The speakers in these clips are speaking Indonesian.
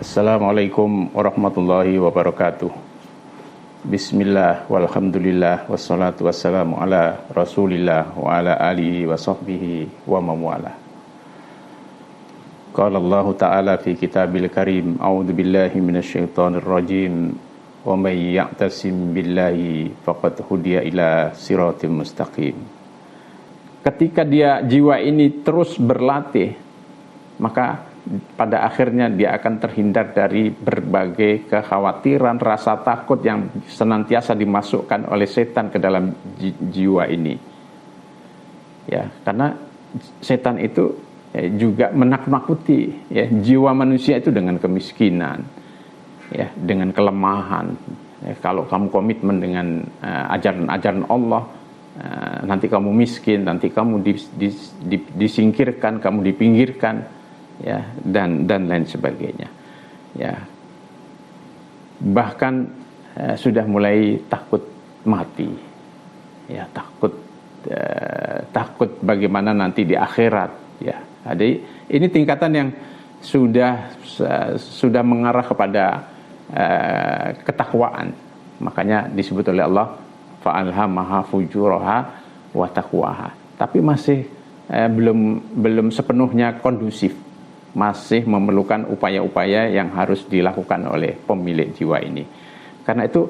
Assalamualaikum warahmatullahi wabarakatuh. Bismillah walhamdulillah wassalatu wassalamu ala rasulillah wa ala alihi wa sahbihi wa mawala. Qala Allah Ta'ala fi kitabil karim, a'udzu billahi minasyaitonir rajim, wa may ya'tasim billahi faqad hudiya ila siratim mustaqim. Ketika jiwa ini terus berlatih, maka pada akhirnya dia akan terhindar dari berbagai kekhawatiran, rasa takut yang senantiasa dimasukkan oleh setan ke dalam jiwa ini. Ya, karena setan itu juga menakut-nakuti ya jiwa manusia itu dengan kemiskinan, ya, dengan kelemahan. Ya, kalau kamu komitmen dengan ajaran-ajaran Allah, nanti kamu miskin, nanti kamu disingkirkan, kamu dipinggirkan. Ya, dan lain sebagainya. Ya, bahkan sudah mulai takut mati, ya, takut bagaimana nanti di akhirat. Ya, jadi ini tingkatan yang sudah mengarah kepada ketakwaan. Makanya disebut oleh Allah fa'alhamaha fujuraha wa taqwaha. Tapi masih belum sepenuhnya kondusif. Masih memerlukan upaya-upaya yang harus dilakukan oleh pemilik jiwa ini. Karena itu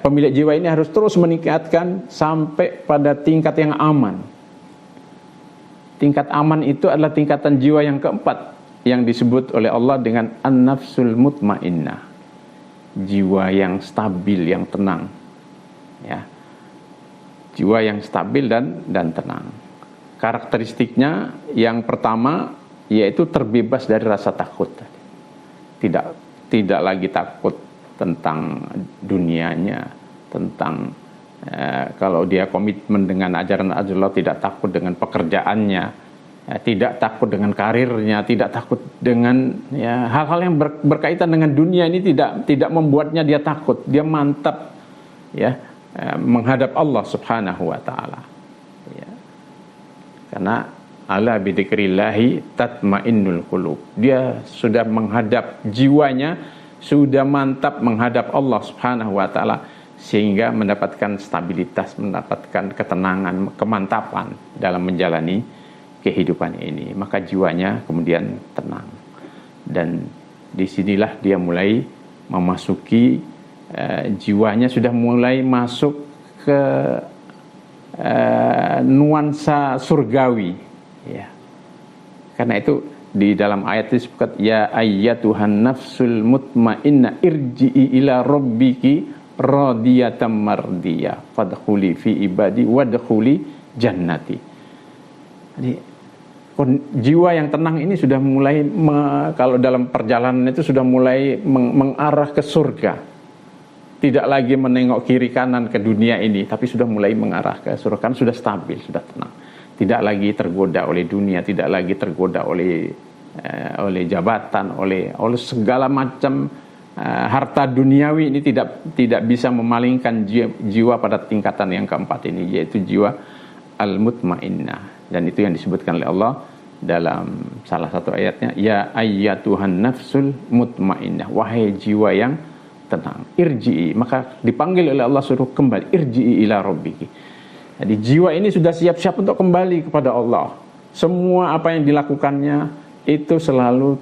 pemilik jiwa ini harus terus meningkatkan sampai pada tingkat yang aman. Tingkat aman itu adalah tingkatan jiwa yang keempat yang disebut oleh Allah dengan an-nafsul mutmainnah. Jiwa yang stabil, yang tenang. Ya. Jiwa yang stabil dan tenang. Karakteristiknya yang pertama yaitu terbebas dari rasa takut. Tidak lagi takut tentang dunianya, tentang kalau dia komitmen dengan ajaran Allah, tidak takut dengan pekerjaannya, tidak takut dengan karirnya, tidak takut dengan hal-hal yang berkaitan dengan dunia ini, tidak membuatnya dia takut. Dia mantap ya menghadap Allah Subhanahu wa taala. Ya. Karena ala bidzikrillahi tatmainnul qulub. Dia sudah menghadap jiwanya, sudah mantap menghadap Allah Subhanahu wa taala sehingga mendapatkan stabilitas, mendapatkan ketenangan, kemantapan dalam menjalani kehidupan ini. Maka jiwanya kemudian tenang. Dan disinilah dia mulai memasuki jiwanya sudah mulai masuk ke nuansa surgawi. Ya. Karena itu di dalam ayat disebut ya ayyatuhan nafsul mutmainnah irji'i ila rabbiki radiyatan mardiyah fadkhuli fi ibadi wadkhuli jannati. Jadi jiwa yang tenang ini sudah mulai kalau dalam perjalanan itu sudah mulai mengarah ke surga. Tidak lagi menengok kiri kanan ke dunia ini, tapi sudah mulai mengarah ke surga, kan sudah stabil, sudah tenang. Tidak lagi tergoda oleh dunia, tidak lagi tergoda oleh jabatan, oleh segala macam harta duniawi. Ini tidak bisa memalingkan jiwa pada tingkatan yang keempat ini, yaitu jiwa al-mutmainnah. Dan itu yang disebutkan oleh Allah dalam salah satu ayatnya, ya ayyatuhan nafsul mutmainnah, wahai jiwa yang tenang, irji'i. Maka dipanggil oleh Allah, suruh kembali, irji'i ila rabbiki. Jadi jiwa ini sudah siap-siap untuk kembali kepada Allah. Semua apa yang dilakukannya itu selalu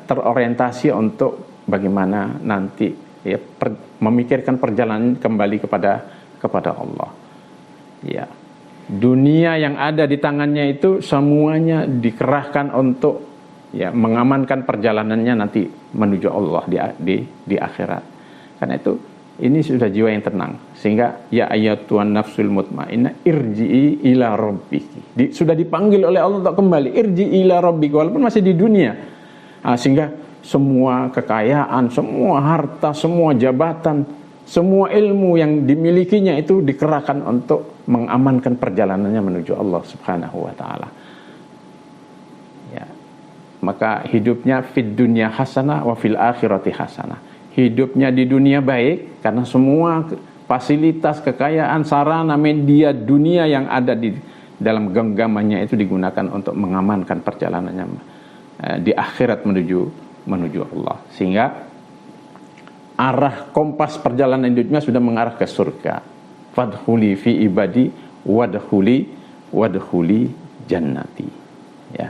terorientasi untuk bagaimana nanti memikirkan perjalanan kembali kepada Allah. Ya. Dunia yang ada di tangannya itu semuanya dikerahkan untuk mengamankan perjalanannya nanti menuju Allah di akhirat. Karena itu ini sudah jiwa yang tenang, sehingga ya ayyatuhan nafsul mutmainnah irji'i ila rabbiki. Sudah dipanggil oleh Allah untuk kembali, irji'i ila rabbiki, walaupun masih di dunia. Sehingga semua kekayaan, semua harta, semua jabatan, semua ilmu yang dimilikinya itu dikerahkan untuk mengamankan perjalanannya menuju Allah Subhanahu wa taala. Ya. Maka hidupnya fid dunya hasanah wa fil akhirati hasanah. Hidupnya di dunia baik karena semua fasilitas, kekayaan, sarana, media dunia yang ada di dalam genggamannya itu digunakan untuk mengamankan perjalanannya di akhirat menuju menuju Allah. Sehingga arah kompas perjalanan hidupnya sudah mengarah ke surga. Fadkhuli fi ibadi wadkhuli jannati. Ya.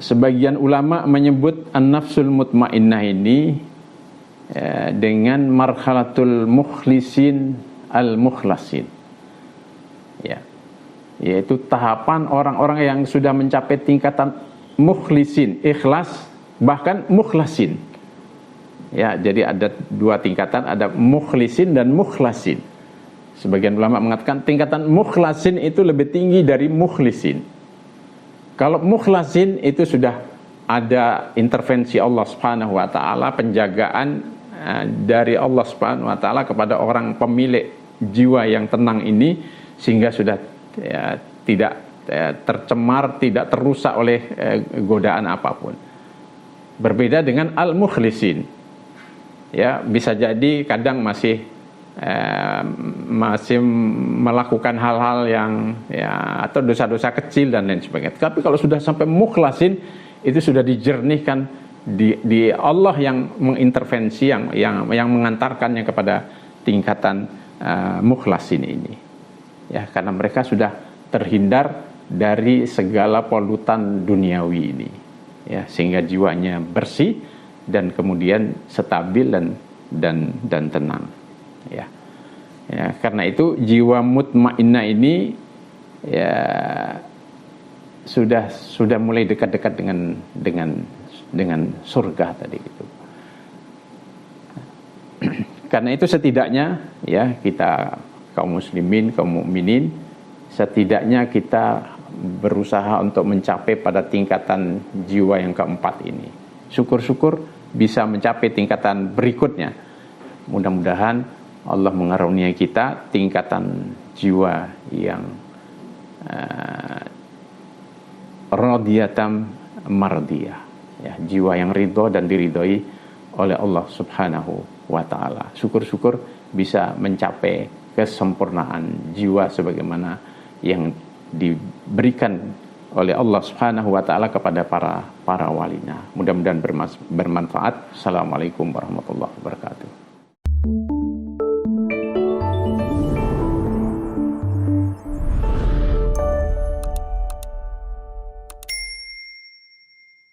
Sebagian ulama menyebut an-nafsul mutmainnah ini dengan marhalatul mukhlisin al-mukhlasin. Ya. Yaitu tahapan orang-orang yang sudah mencapai tingkatan mukhlisin, ikhlas, bahkan mukhlasin. Ya, jadi ada dua tingkatan, ada mukhlisin dan mukhlasin. Sebagian ulama mengatakan tingkatan mukhlasin itu lebih tinggi dari mukhlisin. Kalau mukhlasin itu sudah ada intervensi Allah Subhanahu wa taala, penjagaan dari Allah Subhanahu wa taala kepada orang pemilik jiwa yang tenang ini, sehingga sudah tidak tercemar, tidak terusak oleh godaan apapun. Berbeda dengan al-mukhlisin. Ya, bisa jadi kadang masih melakukan hal-hal yang atau dosa-dosa kecil dan lain sebagainya. Tapi kalau sudah sampai mukhlasin, itu sudah dijernihkan di Allah yang mengintervensi, yang mengantarkannya kepada tingkatan mukhlasin ini. Ya, karena mereka sudah terhindar dari segala polutan duniawi ini. Ya, sehingga jiwanya bersih dan kemudian stabil dan tenang. Ya, karena itu jiwa mutmainnah ini ya sudah mulai dekat-dekat dengan surga tadi gitu. Karena itu setidaknya ya kita kaum muslimin, kaum mukminin, setidaknya kita berusaha untuk mencapai pada tingkatan jiwa yang keempat ini. Syukur-syukur bisa mencapai tingkatan berikutnya. Mudah-mudahan Allah mengaruniai kita tingkatan jiwa yang radhiyatam mardiyah, ya, jiwa yang ridho dan diridhoi oleh Allah Subhanahu wa taala. Syukur-syukur bisa mencapai kesempurnaan jiwa sebagaimana yang diberikan oleh Allah Subhanahu wa taala kepada para walinya. Mudah-mudahan bermanfaat. Assalamualaikum warahmatullahi wabarakatuh.